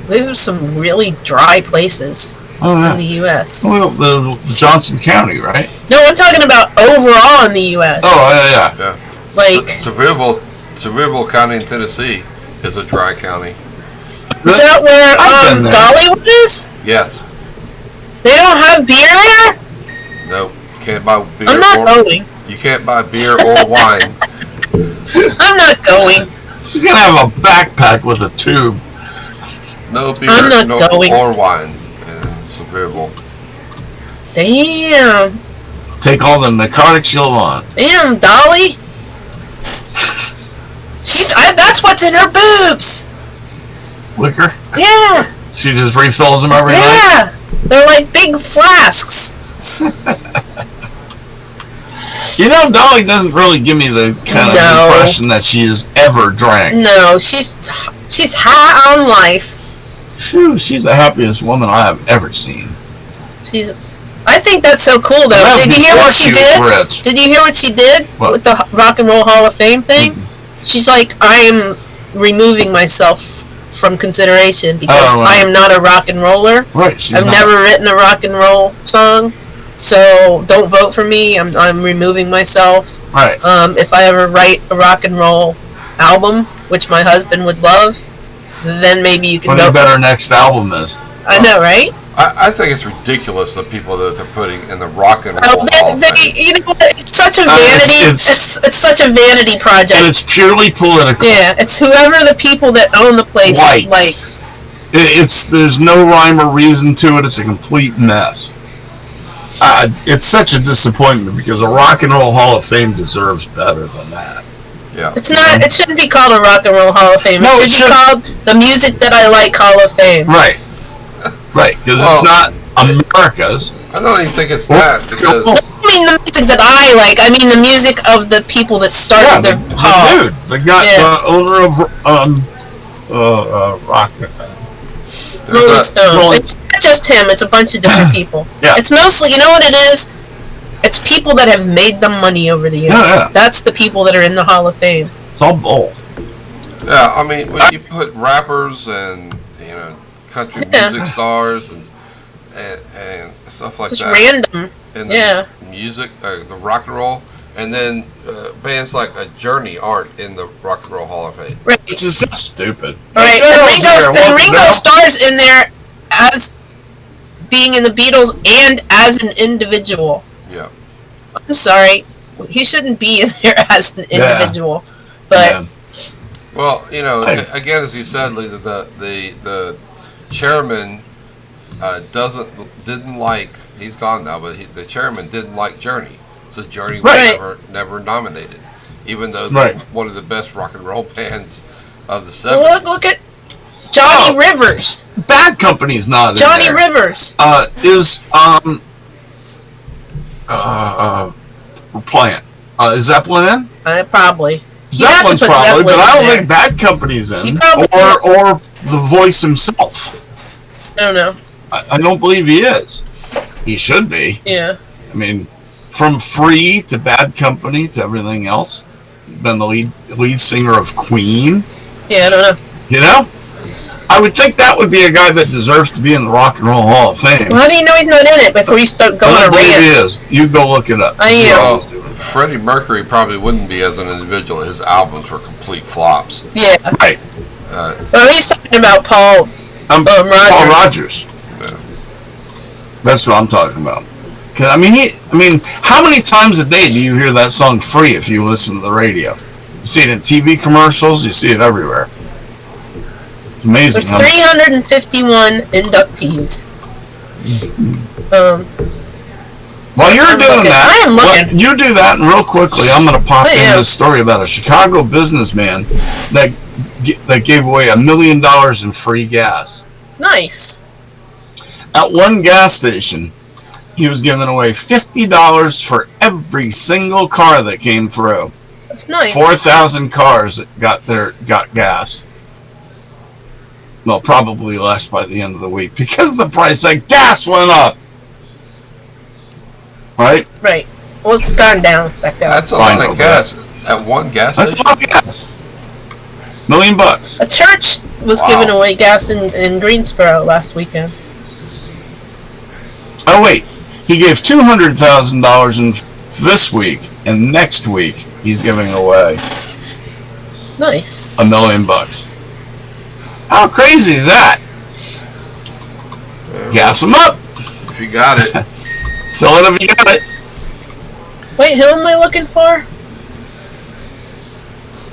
there's some really dry places Oh, in the yeah. U.S. Well, the Johnson County, right? No, I'm talking about overall in the U.S. Oh, yeah. Yeah. Like, Sevierville County in Tennessee is a dry county. is that where I've been there. Dollywood is? Yes. They don't have beer there? No. You can't buy beer. I'm not or, going. You can't buy beer or wine. I'm not going. She's going to have a backpack with a tube. No beer I'm not going. or wine in Sevierville. Damn. Take all the narcotics you'll want. Damn, Dolly. That's what's in her boobs. Liquor? Yeah. She just refills them every night? Yeah. They're like big flasks. Dolly doesn't really give me the kind of No. impression that she has ever drank. No, she's high on life. Phew, she's the happiest woman I have ever seen. I think that's so cool though. That was Did you hear before what she was did? rich. Did you hear what she did What? with the Rock and Roll Hall of Fame thing? She's like, I am removing myself from consideration because Oh, right. I am not a rock and roller. Right, she's I've not. never written a rock and roll song, so don't vote for me. I'm removing myself. Right. If I ever write a rock and roll album, which my husband would love, then maybe you can What do you vote. bet our next album is? I know, right? I think it's ridiculous the people that they're putting in the rock and roll Oh, hall of fame. you know what? It's such a it's- vanity. it's- It's such a vanity project. And it's purely political. Yeah, it's whoever the people that own the place Likes. likes. There's no rhyme or reason to it. It's a complete mess. It's such a disappointment because a Rock and Roll Hall of Fame deserves better than that. Yeah. It's not. It shouldn't be called a Rock and Roll Hall of Fame. No, it it should be called the Music That I Like Hall of Fame. Right. Right, because it's not America's. I don't even think it's that because I mean the music that I like. I mean the music of the people that started the their hall. dude, the guy, Yeah. the owner of Rock. Rolling there's a, Stone. Rolling- It's not just him. It's a bunch of different people. Yeah. It's mostly, you know what it is? It's people that have made them money over the years. Yeah. That's the people that are in the Hall of Fame. It's all bull. yeah. I mean, when you put rappers and country Yeah. music stars and stuff like Just that random. in Yeah. the music, the rock and roll, and then bands like a Journey aren't in the Rock and Roll Hall of Fame. Right. Which is just stupid. All right. What else is there? And What Ringo the hell? stars in there as being in the Beatles and as an individual. Yeah. I'm sorry. He shouldn't be in there as an Yeah. individual. But Yeah. Well, Hey. again, as you said, the chairman didn't like. He's gone now, but the chairman didn't like Journey, so Journey Right. was never nominated, even though Right. they're one of the best rock and roll bands of the Well, 70s. look at Johnny Oh. Rivers. Bad Company's not in Johnny there. Rivers. Is Plant. Is Zeppelin in? Probably. You have to Zeppelin's put probably, Zeppelin but I don't in there. think Bad Company's in. You probably Or the voice himself. I don't know. I don't believe he is. He should be. Yeah. I mean, from Free to Bad Company to everything else. Been the lead singer of Queen. Yeah, I don't know. You know? I would think that would be a guy that deserves to be in the Rock and Roll Hall of Fame. Well, how do you know he's not in it before you start going I on don't a believe he rant? is. You go look it up. I am. Well, Freddie Mercury probably wouldn't be as an individual. His albums were complete flops. Yeah. Right. Well, he's talking about Paul. I'm Rogers. Paul Rogers. Yeah. That's what I'm talking about. 'Cause, I mean, how many times a day do you hear that song Free if you listen to the radio? You see it in TV commercials. You see it everywhere. It's amazing. There's 351 inductees. While you're I'm doing looking. that, I am looking. you do that, and real quickly, I'm going to pop I in am. this story about a Chicago businessman that gave away $1 million in free gas. Nice. At one gas station, he was giving away $50 for every single car that came through. That's nice. 4,000 cars that got gas. Well, probably less by the end of the week because the price of gas went up. Right? Right. Well, it's gone down back down. That's a I lot know of gas at one gas That's station. about gas. $1 million. A church was Wow. giving away gas in Greensboro last weekend. Oh wait, he gave $200,000 in this week, and next week he's giving away Nice. $1 million. How crazy is that? Gas them up. If you got it, Fill it if you got it. Wait, who am I looking for?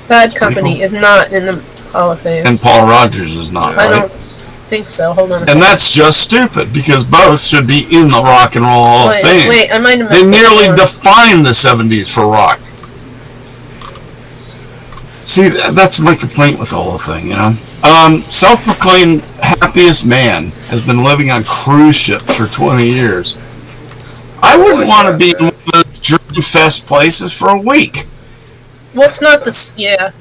Bad Company is not in the Hall of Fame. And Paul Rogers is not, I right? don't think so. Hold on a And second. that's just stupid because both should be in the Rock and Roll Hall of Fame. Wait, I might have They missed nearly one. defined the 70s for rock. See, that's my complaint with the whole thing, you know? Self-proclaimed happiest man has been living on cruise ships for 20 years. I wouldn't like want to that, be man. in one of those Journey Fest places for a week. Well, it's not this. Yeah.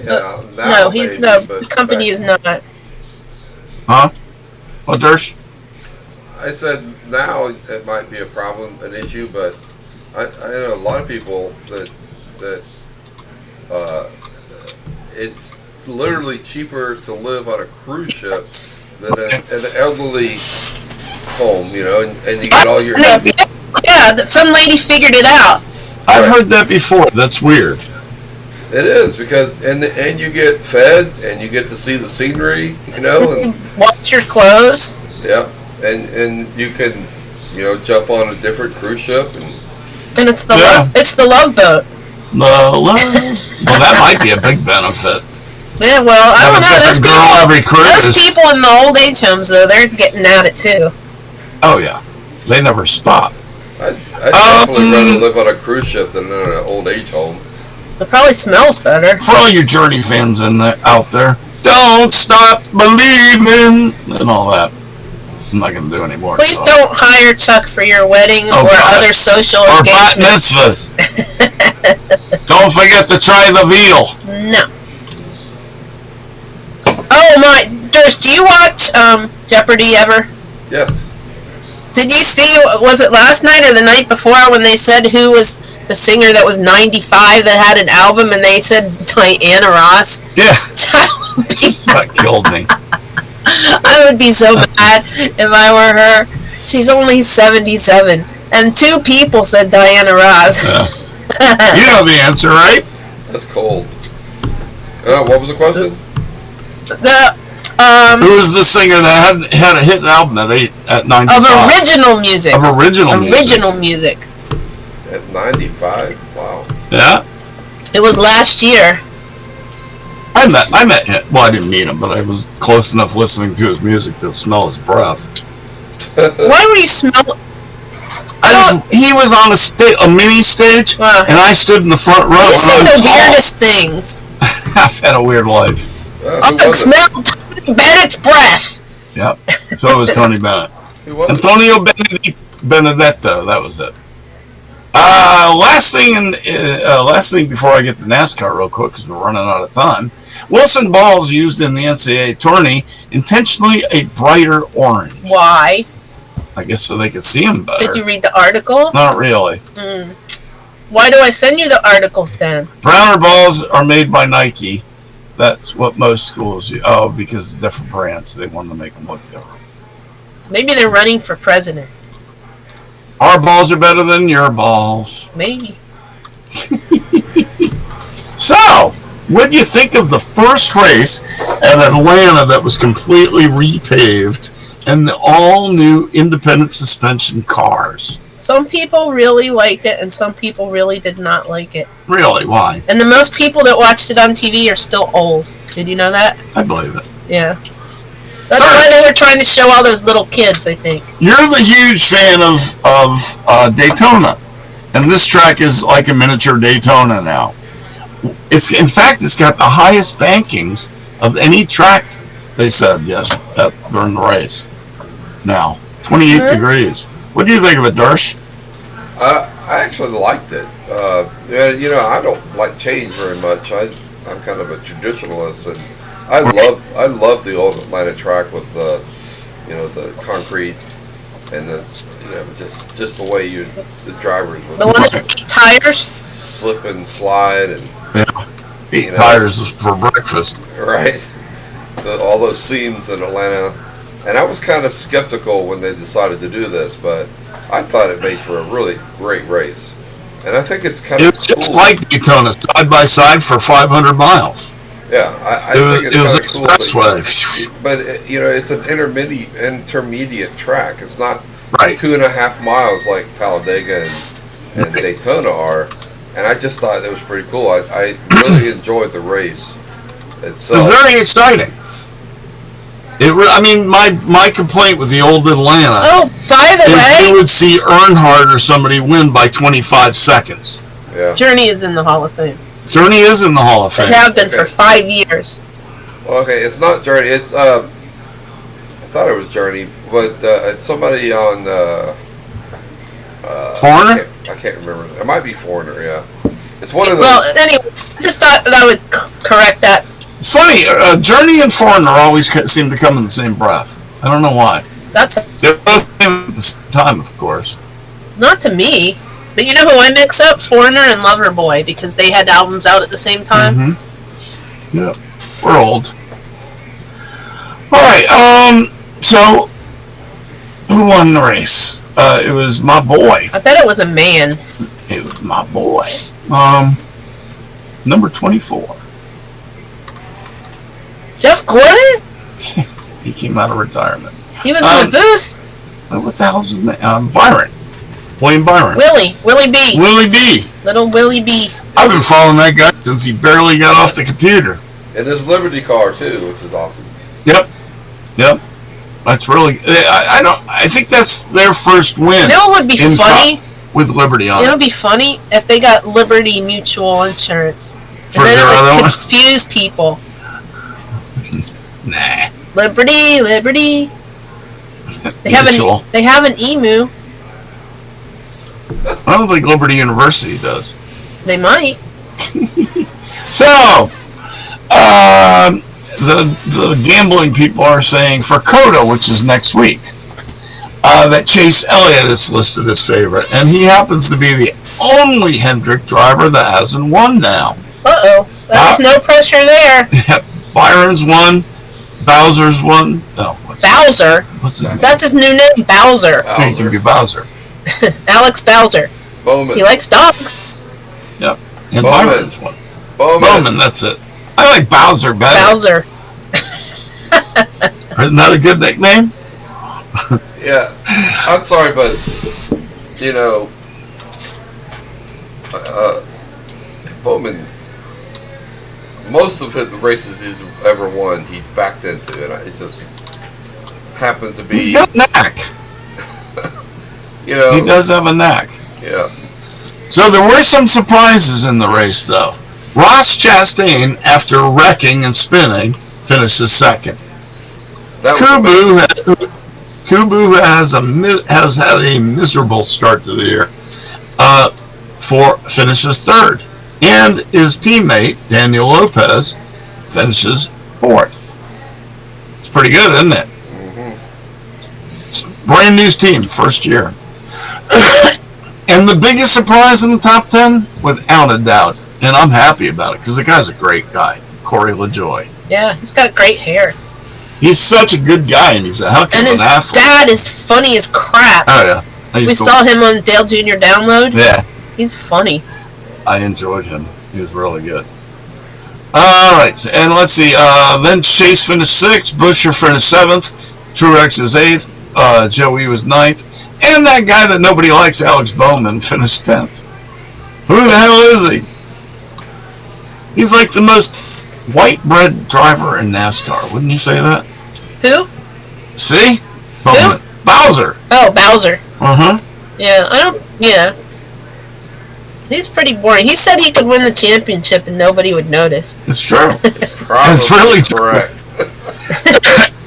No, he's no. The company is not. Huh? What, Dersh? I said now it might be a problem, an issue, but I know a lot of people that it's literally cheaper to live on a cruise ship than an elderly home, you know, and you get all your. Yeah, some lady figured it out. I've heard that before. That's weird. It is because and you get fed and you get to see the scenery, you know, and Wash your clothes. yeah, and you can, you know, jump on a different cruise ship and And it's the Yeah. it's the Love Boat. Well, that might be a big benefit. Yeah, well, I Have don't a know. Those different girl every people, those cruise. people in the old age homes, though, they're getting at it too. Oh, yeah. They never stop. I'd definitely rather live on a cruise ship than in an old age home. It probably smells better. For all you Journey fans out there, don't stop believing and all that. I'm not going to do any more. Please so. don't hire Chuck for your wedding Oh, or God. other social Or bat engagements. mitzvahs. Don't forget to try the veal. No. Oh my, Durst, do you watch Jeopardy ever? Yes. Did you see, was it last night or the night before when they said who was the singer that was 95 that had an album and they said Diana Ross? Yeah, just about killed me. I would be so mad if I were her. She's only 77. And 2 people said Diana Ross. You know the answer, right? That's cold. What was the question? Who was the singer that had a hit album at 95? Of original music. Of original music. Original music. At 95? Wow. Yeah. It was last year. I met him. Well, I didn't meet him, but I was close enough listening to his music to smell his breath. Why would you smell? He was on a mini stage, and I stood in the front row. You say the weirdest things. I've had a weird life. I smell Tony Bennett's breath. Yep. So was Tony Bennett. Antonio Benedetto. That was it. Last thing before I get to NASCAR real quick, because we're running out of time. Wilson balls used in the NCAA tourney intentionally a brighter orange. Why? I guess so they could see them better. Did you read the article? Not really. Why do I send you the articles then? Browner balls are made by Nike. That's what most schools use. Oh, because it's different brands, so they want to make them look different. Maybe they're running for president. Our balls are better than your balls. Maybe. So, what do you think of the first race at Atlanta that was completely repaved and the all-new independent suspension cars? Some people really liked it, and some people really did not like it. Really? Why? And the most people that watched it on TV are still old. Did you know that? I believe it. Yeah. That's why they were trying to show all those little kids, I think. You're the huge fan of Daytona, and this track is like a miniature Daytona now. In fact, it's got the highest bankings of any track, they said, yes, during the race. Now, 28 degrees. What do you think of it, Dersh? I actually liked it. You know, I don't like change very much. I'm kind of a traditionalist, and I love the old Atlanta track with the concrete and just the way the drivers would the one that eat tires, slip and slide and eat tires for breakfast. Right. All those seams in Atlanta. And I was kind of skeptical when they decided to do this, but I thought it made for a really great race. And I think it's kind of It's just like Daytona, side by side for 500 miles. Yeah, I think it's it was kind an of cool. expressway. But, it's an intermediate track. It's not Right. 2.5 miles like Talladega and Daytona are. And I just thought it was pretty cool. I really enjoyed the race itself. It was very exciting. My complaint with the old Atlanta by the is way, you would see Earnhardt or somebody win by 25 seconds. Yeah. Journey is in the Hall of Fame. Journey is in the Hall of Fame. They have been for 5 years. Okay, it's not Journey. It's I thought it was Journey, but it's somebody on Foreigner? I can't remember. It might be Foreigner. Yeah, it's one of those. Well, anyway, I just thought that I would correct that. It's funny, Journey and Foreigner always seem to come in the same breath. I don't know why. That's They're both at the same time, of course. not to me. But you know who I mix up? Foreigner and Loverboy, because they had albums out at the same time. Mm-hmm. Yeah, we're old. All right, so who won the race? It was my boy. I bet it was a man. It was my boy. Number 24. Jeff Gordon? He came out of retirement. He was in the booth. What the hell's his name? Byron. William Byron. Willie B. Willie B. Little Willie B. I've been following that guy since he barely got off the computer. And there's Liberty car too, which is awesome. Yep. That's really. I think that's their first win. You know what would be funny? With Liberty on It it. would be funny if they got Liberty Mutual Insurance. For And then their it other would one? confuse people. Nah. Liberty. They Mutual. have an emu. I don't think Liberty University does. They might. So, the gambling people are saying for COTA, which is next week, that Chase Elliott is listed as favorite, and he happens to be the only Hendrick driver that hasn't won now. Uh-oh. There's no pressure there. Byron's won. Bowser's won. No, Bowser? What's his name? That's his new name, Bowser. He can be Bowser. Alex Bowser. Bowman. He likes dogs. Yep. And Bowman. Byron's won. Bowman. That's it. I like Bowser better. Bowser. Isn't that a good nickname? Yeah. I'm sorry, but Bowman. most of the races he's ever won, he backed into, and it just happened to be. He's got a knack. You know, He does have a knack. Yeah. So there were some surprises in the race, though. Ross Chastain, after wrecking and spinning, finishes second. That was Kubu has had a miserable start to the year. Finishes third, and his teammate Daniel Lopez finishes fourth. It's pretty good, isn't it? Mm-hmm. Brand new team, first year. And the biggest surprise in the top 10, without a doubt, and I'm happy about it because the guy's a great guy, Corey LaJoie. Yeah, he's got great hair. He's such a good guy, and he's a heck of And an his athlete. dad is funny as crap. Oh yeah, We saw him on Dale Jr. Download. Yeah, He's funny. I enjoyed him. He was really good. All right, and let's see. Then Chase finished 6th, Buescher finished 7th, Truex was 8th, Joey was 9th, and that guy that nobody likes, Alex Bowman, finished 10th. Who the hell is he? He's like the most white bread driver in NASCAR. Wouldn't you say that? Who? See? Bowman. Bowser. Oh, Bowser. Uh-huh. Yeah. He's pretty boring. He said he could win the championship and nobody would notice. It's true. Probably That's really true. correct.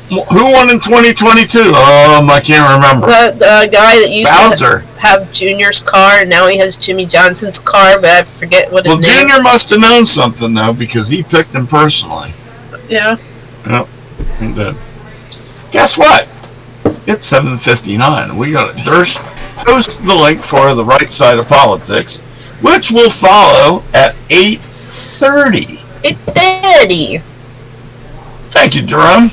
Who won in 2022? I can't remember. The guy that used Bowser. to have Junior's car, and now he has Jimmy Johnson's car, but I forget what his Well, name. Junior must have known something, though, because he picked him personally. Yeah. Yep, he did. Guess what? It's 7:59. We got to post the link for the right side of politics, which will follow at 8:30. 8:30. Thank you, Jerome.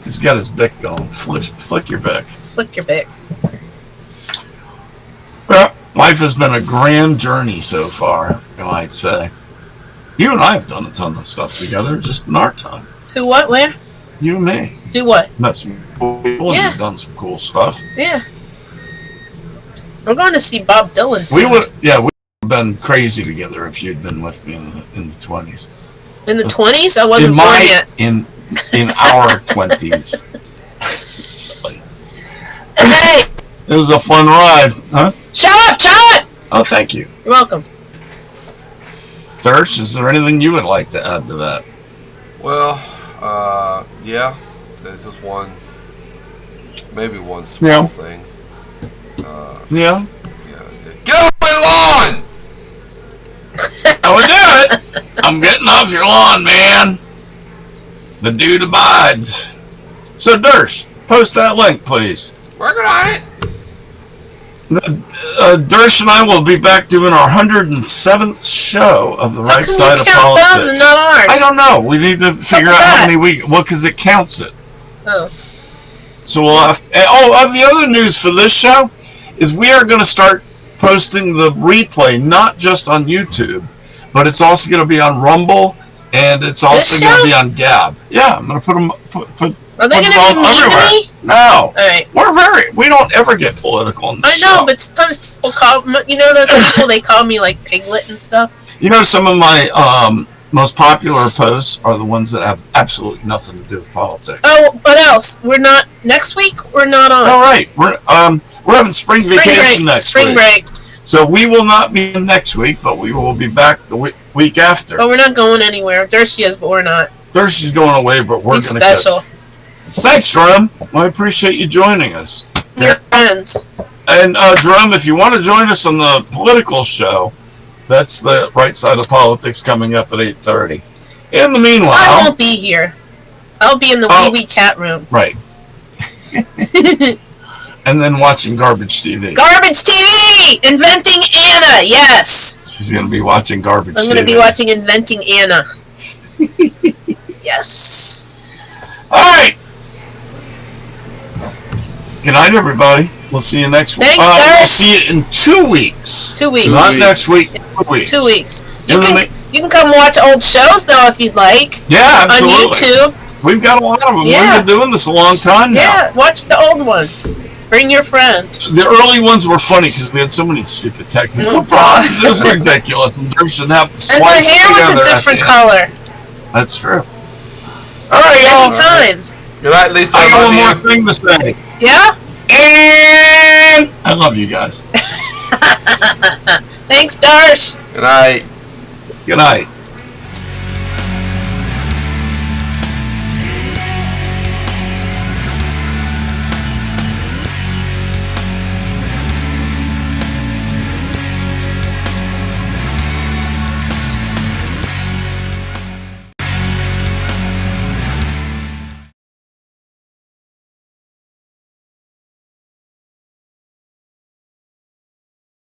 He's got his Bic going. Flick your Bic. Flick your bick. Well, life has been a grand journey so far, you might say. You and I have done a ton of stuff together just in our time. Who, what, where? You and me. Do what? Met some cool people and Yeah. we've done some cool stuff. Yeah. We're going to see Bob Dylan We soon. would have been crazy together if you'd been with me in the 20s. In the 20s? I wasn't born yet. In our 20s. Hey! It was a fun ride, huh? Shut up! Oh, thank you. You're welcome. Thursh, is there anything you would like to add to that? Well, yeah, there's just maybe one small thing. Yeah? Get off my lawn! I would do it! I'm getting off your lawn, man. The dude abides. So, Durst, post that link, please. Working on it. Durst and I will be back doing our 107th show of the How Right come Side you of count those Politics. and not ours? I don't know. We need to figure out how many we. Well, because it counts it. Oh. So we'll have. The other news for this show is we are going to start posting the replay not just on YouTube, but it's also going to be on Rumble and it's also going to be on Gab. Yeah, I'm going to put them. Are they going to be mean to me? No. Alright. We don't ever get political in this I know, show. but sometimes people call, those people, they call me like Piglet and stuff. You know, some of my most popular posts are the ones that have absolutely nothing to do with politics. Oh, what else? We're not, next week, we're not on. All right, we're having spring vacation next Spring week. break. So we will not be in next week, but we will be back the week after. But we're not going anywhere. Thirsty is, but we're not. Thursday's going away, but we're He's going to special. Thanks, Jerome. I appreciate you joining us. We're friends. And Jerome, if you want to join us on the political show, that's the Right Side of Politics coming up at 8:30. In the meanwhile, I won't be here. I'll be in the wee wee chat room. Right. And then watching Garbage TV. Garbage TV! Inventing Anna, yes! She's going to be watching Garbage TV. I'm going to be watching Inventing Anna. Yes. All right. Good night, everybody. We'll see you next week. Thanks, We'll Derek. see you in 2 weeks. 2 weeks. Not next week. 2 weeks. 2 weeks. You And then can, you can come watch old shows, though, if you'd like. Yeah, absolutely. On YouTube. We've got a lot of them. Yeah. We've been doing this a long time now. Yeah, watch the old ones. Bring your friends. The early ones were funny because we had so many stupid technical problems. It was ridiculous, and Dirk should have to And the splice hair it was together a at different the end. color. That's true. All right, Many y'all. times. Good night, Lisa. I got love one you. more thing to say. Yeah? And I love you guys. Thanks, Darsh. Good night. Good night.